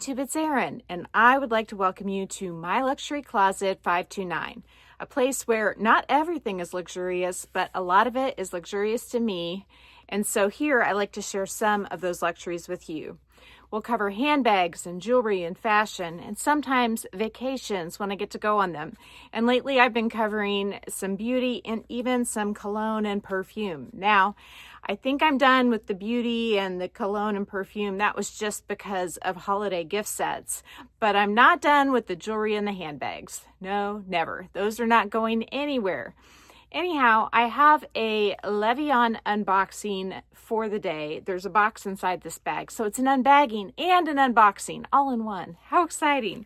YouTube, it's Erin, and I would like to welcome you to my Luxury Closet 529, a place where not everything is luxurious, but a lot of it is luxurious to me. And so here I like to share some of those luxuries with you. We'll cover handbags and jewelry and fashion, and sometimes vacations when I get to go on them. And lately I've been covering some beauty and even some cologne and perfume. Now, I think I'm done with the beauty and the cologne and perfume. That was just because of holiday gift sets. But I'm not done with the jewelry and the handbags. No, never. Those are not going anywhere. Anyhow, I have a Levian unboxing for the day. There's a box inside this bag, so it's an unbagging and an unboxing all in one. How exciting.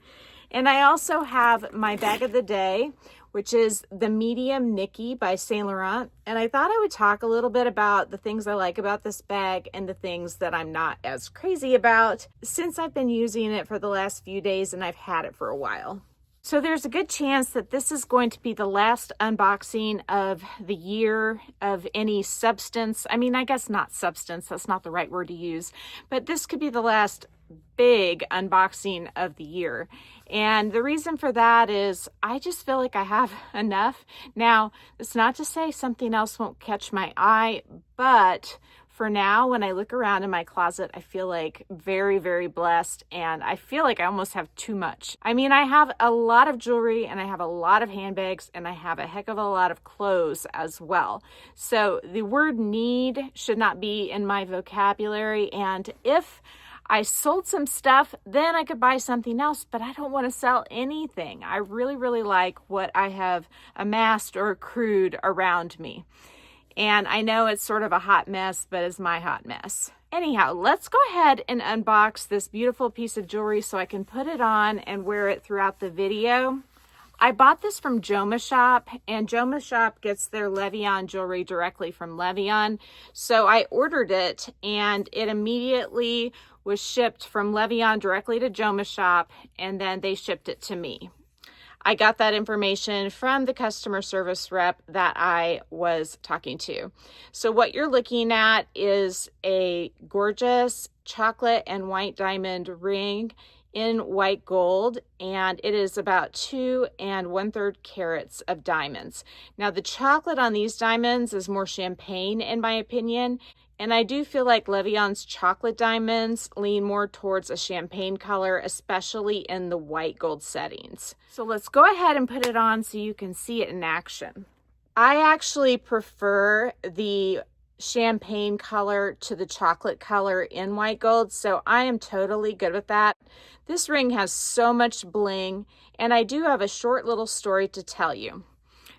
And I also have my bag of the day, which is the medium Nikki by Saint Laurent. And I thought I would talk a little bit about the things I like about this bag and the things that I'm not as crazy about since I've been using it for the last few days and I've had it for a while. So there's a good chance that this is going to be the last unboxing of the year of any substance. I mean, I guess not substance, that's not the right word to use, but this could be the last big unboxing of the year. And the reason for that is I just feel like I have enough. Now, it's not to say something else won't catch my eye, but for now, when I look around in my closet, I feel like very, very blessed, and I feel like I almost have too much. I mean, I have a lot of jewelry, and I have a lot of handbags, and I have a heck of a lot of clothes as well. So the word need should not be in my vocabulary, and if I sold some stuff, then I could buy something else, but I don't want to sell anything. I really, really like what I have amassed or accrued around me. And I know it's sort of a hot mess, but it's my hot mess. Anyhow, let's go ahead and unbox this beautiful piece of jewelry so I can put it on and wear it throughout the video. I bought this from Joma Shop, and Joma Shop gets their Levian jewelry directly from Levian. So I ordered it, and it immediately was shipped from Levian directly to Joma Shop, and then they shipped it to me. I got that information from the customer service rep that I was talking to. So what you're looking at is a gorgeous chocolate and white diamond ring in white gold, and it is about 2 1/3 carats of diamonds. Now the chocolate on these diamonds is more champagne in my opinion, and I do feel like Levian's chocolate diamonds lean more towards a champagne color, especially in the white gold settings. So let's go ahead and put it on so you can see it in action. I actually prefer the champagne color to the chocolate color in white gold, so I am totally good with that. This ring has so much bling, and I do have a short little story to tell you.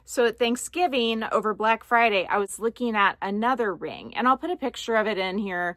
So at Thanksgiving over Black Friday, I was looking at another ring, and I'll put a picture of it in here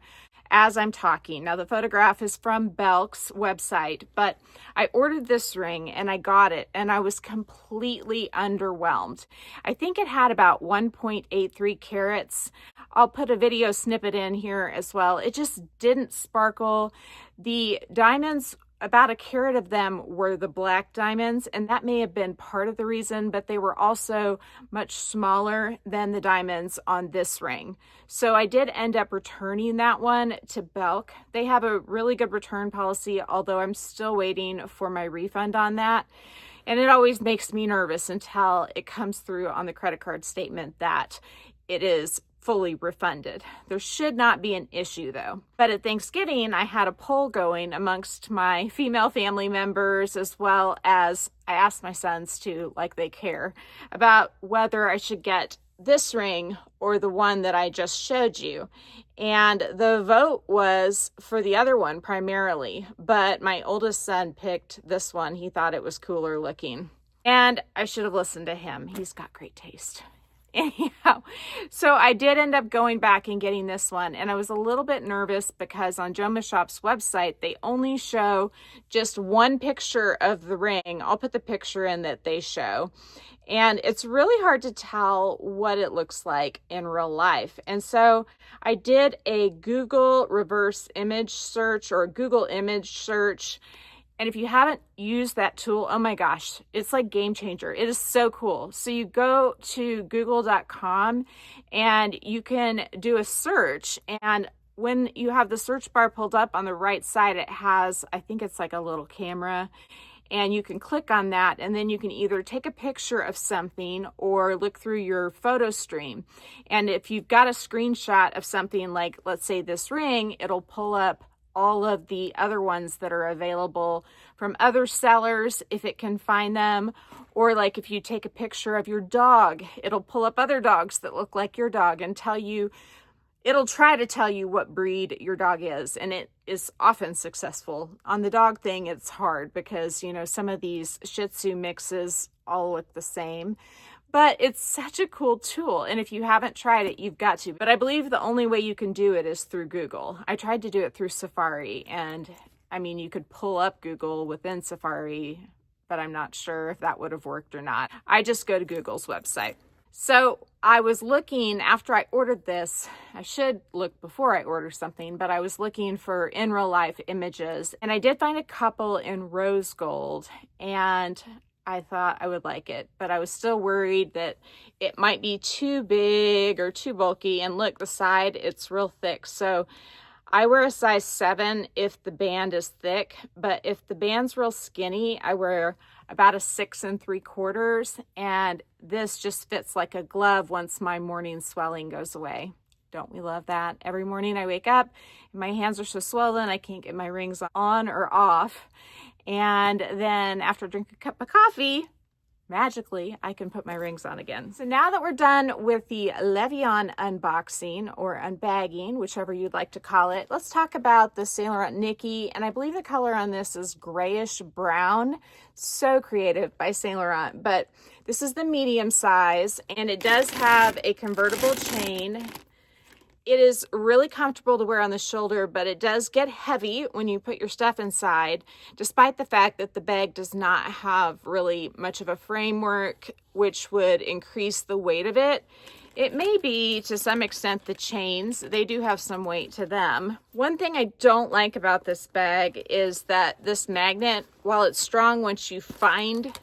as I'm talking. Now the photograph is from Belk's website, but I ordered this ring and I got it and I was completely underwhelmed. I think it had about 1.83 carats. I'll put a video snippet in here as well. It just didn't sparkle. The diamonds, about 1 carat of them were the black diamonds, and that may have been part of the reason, but they were also much smaller than the diamonds on this ring. So I did end up returning that one to Belk. They have a really good return policy, although I'm still waiting for my refund on that. And it always makes me nervous until it comes through on the credit card statement that it is fully refunded. There should not be an issue though. But at Thanksgiving, I had a poll going amongst my female family members, as well as I asked my sons to, like they care, about whether I should get this ring or the one that I just showed you. And the vote was for the other one primarily, but my oldest son picked this one. He thought it was cooler looking. And I should have listened to him. He's got great taste. Anyhow, so I did end up going back and getting this one, and I was a little bit nervous because on Joma Shop's website, they only show just one picture of the ring. I'll put the picture in that they show, and it's really hard to tell what it looks like in real life. And so I did a Google reverse image search or a Google image search. And if you haven't used that tool, oh my gosh, it's like game changer. It is so cool. So you go to google.com and you can do a search, and when you have the search bar pulled up on the right side, it has, I think it's like a little camera, and you can click on that, and then you can either take a picture of something or look through your photo stream. And if you've got a screenshot of something like, let's say this ring, it'll pull up all of the other ones that are available from other sellers if it can find them. Or like if you take a picture of your dog, it'll pull up other dogs that look like your dog and tell you, it'll try to tell you what breed your dog is, and it is often successful. On the dog thing, it's hard because, you know, some of these Shih Tzu mixes all look the same, but it's such a cool tool. And if you haven't tried it, you've got to. But I believe the only way you can do it is through Google. I tried to do it through Safari, and I mean, you could pull up Google within Safari, but I'm not sure if that would have worked or not. I just go to Google's website. So I was looking after I ordered this. I should look before I order something, but I was looking for in real life images, and I did find a couple in rose gold, and I thought I would like it, but I was still worried that it might be too big or too bulky. And look, the side, it's real thick. So I wear a size 7 if the band is thick, but if the band's real skinny, I wear about a 6 3/4, and this just fits like a glove once my morning swelling goes away. Don't we love that? Every morning I wake up and my hands are so swollen I can't get my rings on or off. And then after I drink a cup of coffee, magically I can put my rings on again. So now that we're done with the Levian unboxing or unbagging, whichever you'd like to call it, let's talk about the Laurent Nikki. And I believe the color on this is grayish brown. So creative by Saint Laurent, but this is the medium size, and it does have a convertible chain. It is really comfortable to wear on the shoulder, but it does get heavy when you put your stuff inside, despite the fact that the bag does not have really much of a framework, which would increase the weight of it. It may be, to some extent, the chains. They do have some weight to them. One thing I don't like about this bag is that this magnet, while it's strong once you find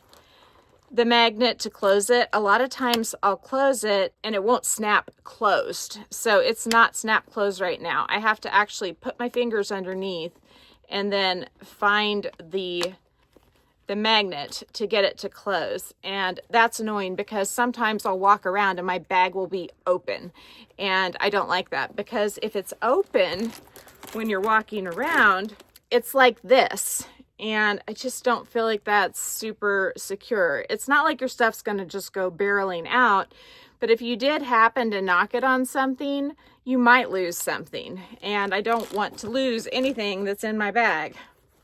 the magnet to close it, a lot of times I'll close it and it won't snap closed. So it's not snap closed right now. I have to actually put my fingers underneath and then find the magnet to get it to close. And that's annoying because sometimes I'll walk around and my bag will be open. And I don't like that, because if it's open when you're walking around, it's like this. And I just don't feel like that's super secure. It's not like your stuff's going to just go barreling out, but if you did happen to knock it on something, you might lose something. And I don't want to lose anything that's in my bag.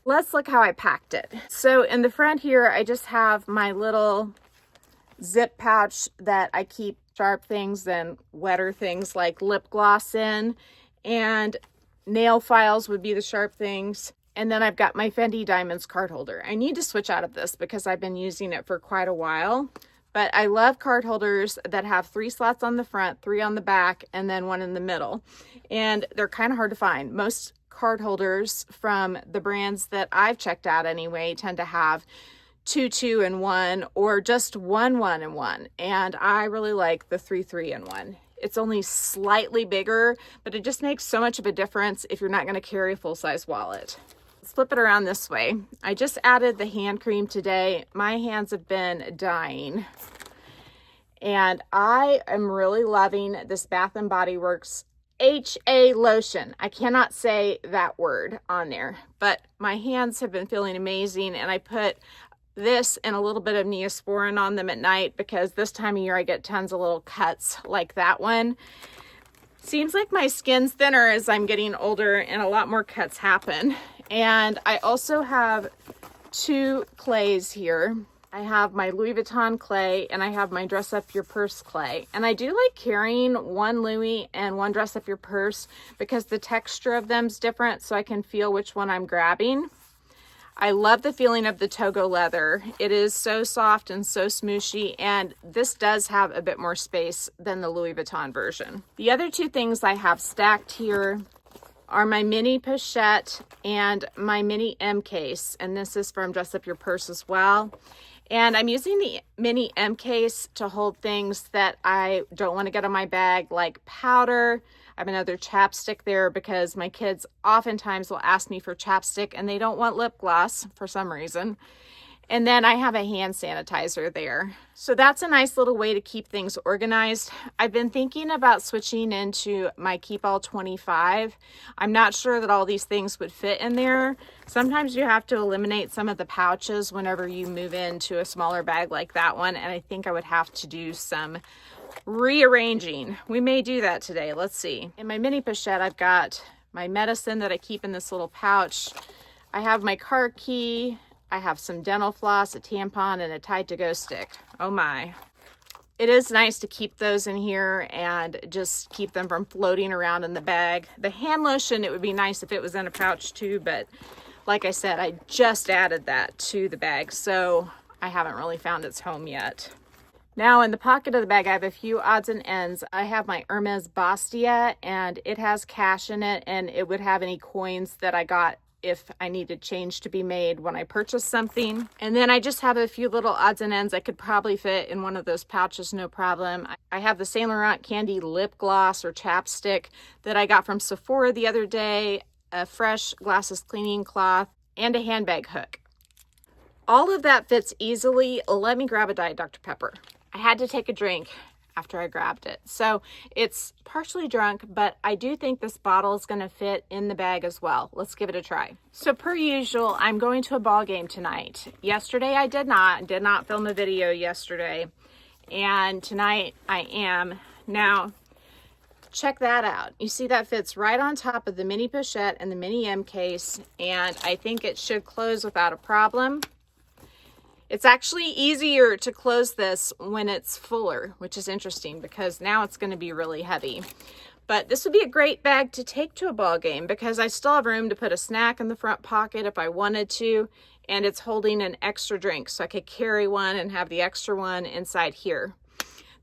Let's look how I packed it. So in the front here, I just have my little zip pouch that I keep sharp things and wetter things like lip gloss in, and nail files would be the sharp things. And then I've got my Fendi Diamonds card holder. I need to switch out of this because I've been using it for quite a while. But I love card holders that have 3 slots on the front, 3 on the back, and then 1 in the middle. And they're kind of hard to find. Most card holders from the brands that I've checked out anyway tend to have 2 2 and 1, or just 1 1 and 1. And I really like the 3 3 and 1. It's only slightly bigger, but it just makes so much of a difference if you're not going to carry a full-size wallet. Let's flip it around this way. I just added the hand cream today. My hands have been dying. And I am really loving this Bath & Body Works HA lotion. I cannot say that word on there, but my hands have been feeling amazing, and I put this and a little bit of Neosporin on them at night because this time of year I get tons of little cuts like that one. Seems like my skin's thinner as I'm getting older and a lot more cuts happen. And I also have 2 clays here. I have my Louis Vuitton clay and I have my Dress Up Your Purse clay. And I do like carrying 1 Louis and 1 Dress Up Your Purse because the texture of them's different, so I can feel which one I'm grabbing. I love the feeling of the Togo leather. It is so soft and so smooshy, and this does have a bit more space than the Louis Vuitton version. The other 2 things I have stacked here are my mini pochette and my mini M case, and this is from Dress Up Your Purse as well. And I'm using the mini M case to hold things that I don't want to get on my bag, like powder. I have another chapstick there because my kids oftentimes will ask me for chapstick and they don't want lip gloss for some reason. And then I have a hand sanitizer there. So that's a nice little way to keep things organized. I've been thinking about switching into my Keep All 25. I'm not sure that all these things would fit in there. Sometimes you have to eliminate some of the pouches whenever you move into a smaller bag like that one. And I think I would have to do some rearranging. We may do that today. Let's see. In my mini pochette, I've got my medicine that I keep in this little pouch. I have my car key. I have some dental floss, a tampon, and a Tide to Go stick. Oh my. It is nice to keep those in here and just keep them from floating around in the bag. The hand lotion, it would be nice if it was in a pouch too, but like I said, I just added that to the bag, so I haven't really found its home yet. Now in the pocket of the bag, I have a few odds and ends. I have my Hermes Bastia, and it has cash in it, and it would have any coins that I got if I needed change to be made when I purchased something. And then I just have a few little odds and ends that could probably fit in one of those pouches, no problem. I have the Saint Laurent Candy lip gloss or chapstick that I got from Sephora the other day, a fresh glasses cleaning cloth, and a handbag hook. All of that fits easily. Let me grab a Diet Dr. Pepper. I had to take a drink after I grabbed it. So it's partially drunk, but I do think this bottle is going to fit in the bag as well. Let's give it a try. So per usual, I'm going to a ball game tonight. Yesterday I did not film a video yesterday, and tonight I am. Now check that out. You see that fits right on top of the mini pochette and the mini M case, and I think it should close without a problem. It's actually easier to close this when it's fuller, which is interesting because now it's going to be really heavy. But this would be a great bag to take to a ball game because I still have room to put a snack in the front pocket if I wanted to, and it's holding an extra drink, so I could carry one and have the extra one inside here.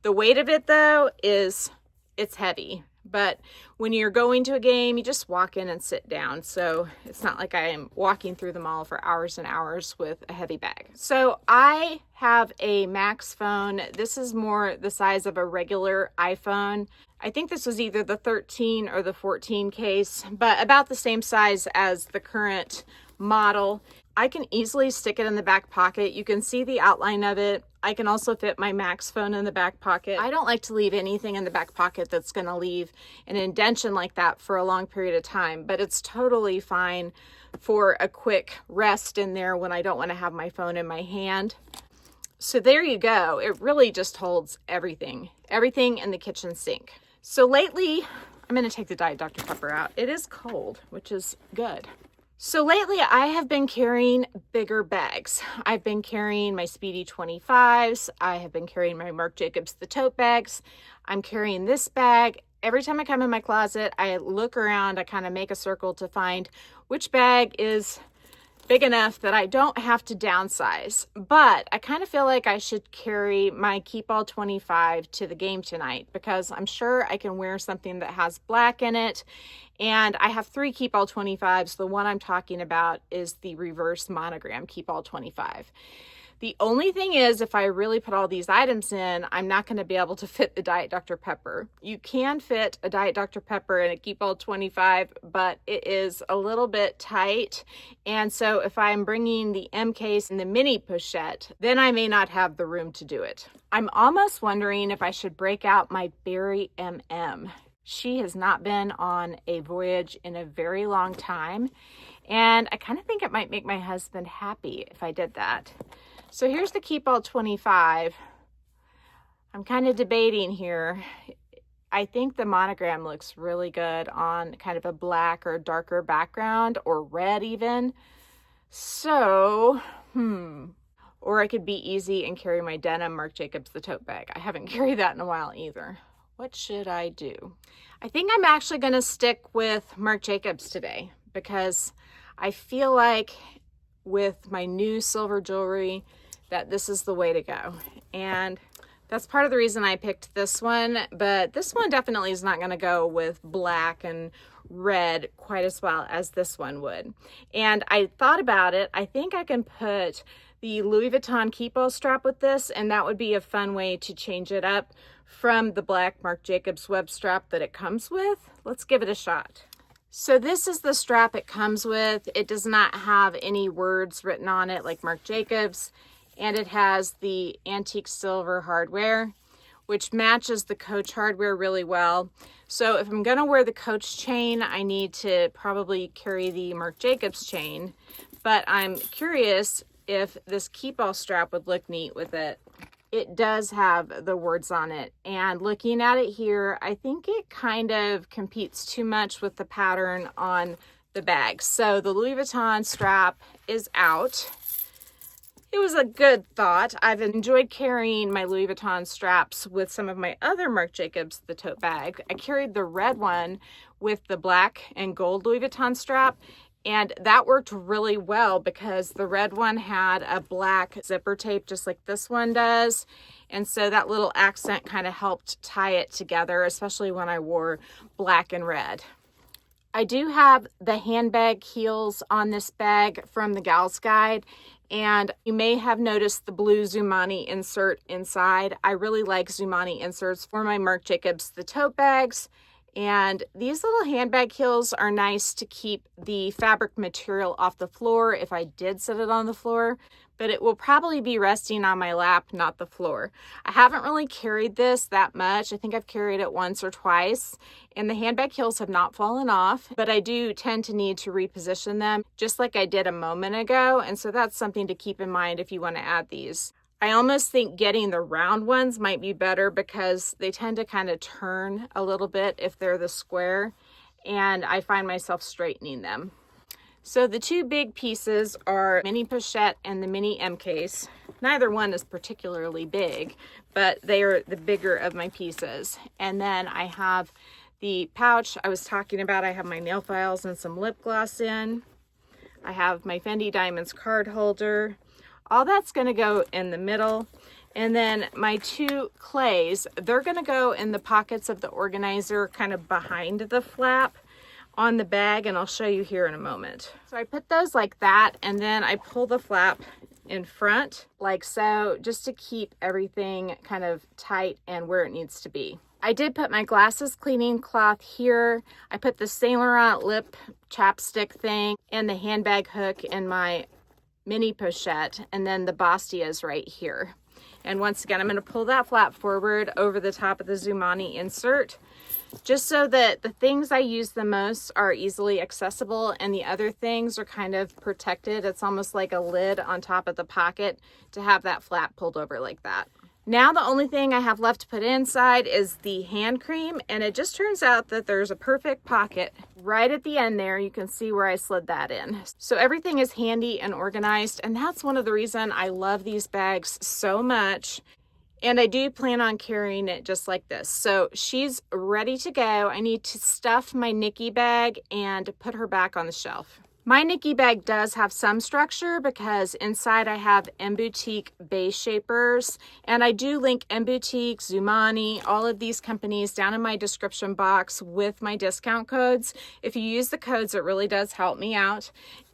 The weight of it though is, it's heavy. But when you're going to a game, you just walk in and sit down. So it's not like I am walking through the mall for hours and hours with a heavy bag. So I have a Max phone. This is more the size of a regular iPhone. I think this was either the 13 or the 14 case, but about the same size as the current model. I can easily stick it in the back pocket. You can see the outline of it. I can also fit my Max phone in the back pocket. I don't like to leave anything in the back pocket that's going to leave an indentation like that for a long period of time, but it's totally fine for a quick rest in there when I don't want to have my phone in my hand. So there you go. It really just holds everything in the kitchen sink. So lately, I'm going to take the Diet Dr. Pepper out. It is cold, which is good. So lately I have been carrying bigger bags. I've been carrying my Speedy 25s. I have been carrying my Marc Jacobs, the tote bags. I'm carrying this bag. Every time I come in my closet, I look around, I kind of make a circle to find which bag is big enough that I don't have to downsize. But I kind of feel like I should carry my Keep All 25 to the game tonight because I'm sure I can wear something that has black in it. And I have 3 Keep All 25s. The one I'm talking about is the reverse monogram Keep All 25. The only thing is, if I really put all these items in, I'm not going to be able to fit the Diet Dr. Pepper. You can fit a Diet Dr. Pepper in a Keep All 25, but it is a little bit tight. And so if I'm bringing the M case and the mini pochette, then I may not have the room to do it. I'm almost wondering if I should break out my Berry MM. She has not been on a voyage in a very long time, and I kind of think it might make my husband happy if I did that. So here's the Keep All 25. I'm kind of debating here. I think the monogram looks really good on kind of a black or darker background, or red even. So, or I could be easy and carry my denim Marc Jacobs, the tote bag. I haven't carried that in a while either. What should I do? I think I'm actually going to stick with Marc Jacobs today because I feel like with my new silver jewelry that this is the way to go. And that's part of the reason I picked this one, but this one definitely is not going to go with black and red quite as well as this one would. And I thought about it. I think I can put the Louis Vuitton keep-all strap with this, and that would be a fun way to change it up from the black Marc Jacobs web strap that it comes with. Let's give it a shot. So this is the strap it comes with. It does not have any words written on it like Marc Jacobs, and it has the antique silver hardware, which matches the Coach hardware really well. So if I'm gonna wear the Coach chain, I need to probably carry the Marc Jacobs chain, but I'm curious if this keep-all strap would look neat with it. It does have the words on it, and looking at it here, I think it kind of competes too much with the pattern on the bag. So the Louis Vuitton strap is out. It was a good thought. I've enjoyed carrying my Louis Vuitton straps with some of my other Marc Jacobs, the tote bag. I carried the red one with the black and gold Louis Vuitton strap, and that worked really well because the red one had a black zipper tape just like this one does. And so that little accent kind of helped tie it together, especially when I wore black and red. I do have the handbag heels on this bag from the Gal's Guide, and you may have noticed the blue Zumani insert inside. I really like Zumani inserts for my Marc Jacobs, the tote bags. And these little handbag heels are nice to keep the fabric material off the floor if I did set it on the floor, but it will probably be resting on my lap, not the floor. I haven't really carried this that much. I think I've carried it once or twice, and the handbag heels have not fallen off, but I do tend to need to reposition them just like I did a moment ago, and so that's something to keep in mind if you want to add these. I almost think getting the round ones might be better because they tend to kind of turn a little bit if they're the square, and I find myself straightening them. So the two big pieces are mini pochette and the mini M case. Neither one is particularly big, but they are the bigger of my pieces. And then I have the pouch I was talking about. I have my nail files and some lip gloss in. I have my Fendi Diamonds card holder. All that's going to go in the middle. And then my two clays, they're going to go in the pockets of the organizer kind of behind the flap on the bag, and I'll show you here in a moment. So I put those like that, and then I pull the flap in front like so, just to keep everything kind of tight and where it needs to be. I did put my glasses cleaning cloth here. I put the Saint Laurent lip chapstick thing and the handbag hook in my mini pochette, and then the Bastia's right here. And once again, I'm going to pull that flap forward over the top of the Zumani insert, just so that the things I use the most are easily accessible and the other things are kind of protected. It's almost like a lid on top of the pocket to have that flap pulled over like that. Now the only thing I have left to put inside is the hand cream, and it just turns out that there's a perfect pocket right at the end there. You can see where I slid that in. So everything is handy and organized, and that's one of the reasons I love these bags so much. And I do plan on carrying it just like this. So she's ready to go. I need to stuff my Nikki bag and put her back on the shelf. My Nikki bag does have some structure because inside I have M Boutique base shapers, and I do link M Boutique, Zumani, all of these companies down in my description box with my discount codes. If you use the codes, it really does help me out.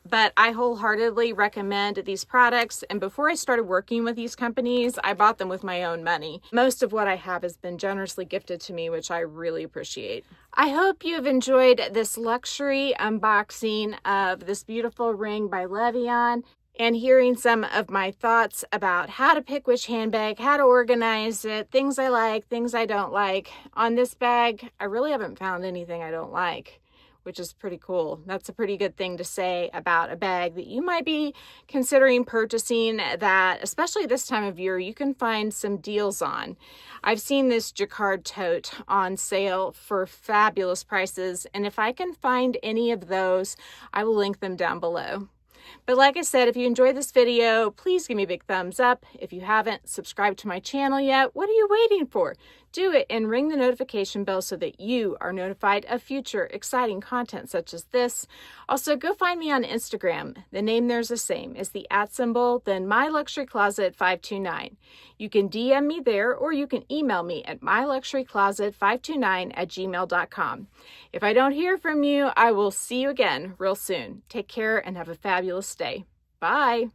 But I wholeheartedly recommend these products, and before I started working with these companies, I bought them with my own money. Most of what I have has been generously gifted to me, which I really appreciate. I hope you have enjoyed this luxury unboxing of this beautiful ring by Levian, and hearing some of my thoughts about how to pick which handbag, how to organize it, things I like, things I don't like. On this bag, I really haven't found anything I don't like, which is pretty cool. That's a pretty good thing to say about a bag that you might be considering purchasing that, especially this time of year, you can find some deals on. I've seen this jacquard tote on sale for fabulous prices, and if I can find any of those, I will link them down below. But like I said, if you enjoyed this video, please give me a big thumbs up. If you haven't subscribed to my channel yet, what are you waiting for? Do it and ring the notification bell so that you are notified of future exciting content such as this. Also, go find me on Instagram. The name there's the same as the @ then myluxurycloset529. You can DM me there, or you can email me at myluxurycloset529@gmail.com. If I don't hear from you, I will see you again real soon. Take care and have a fabulous day. Bye.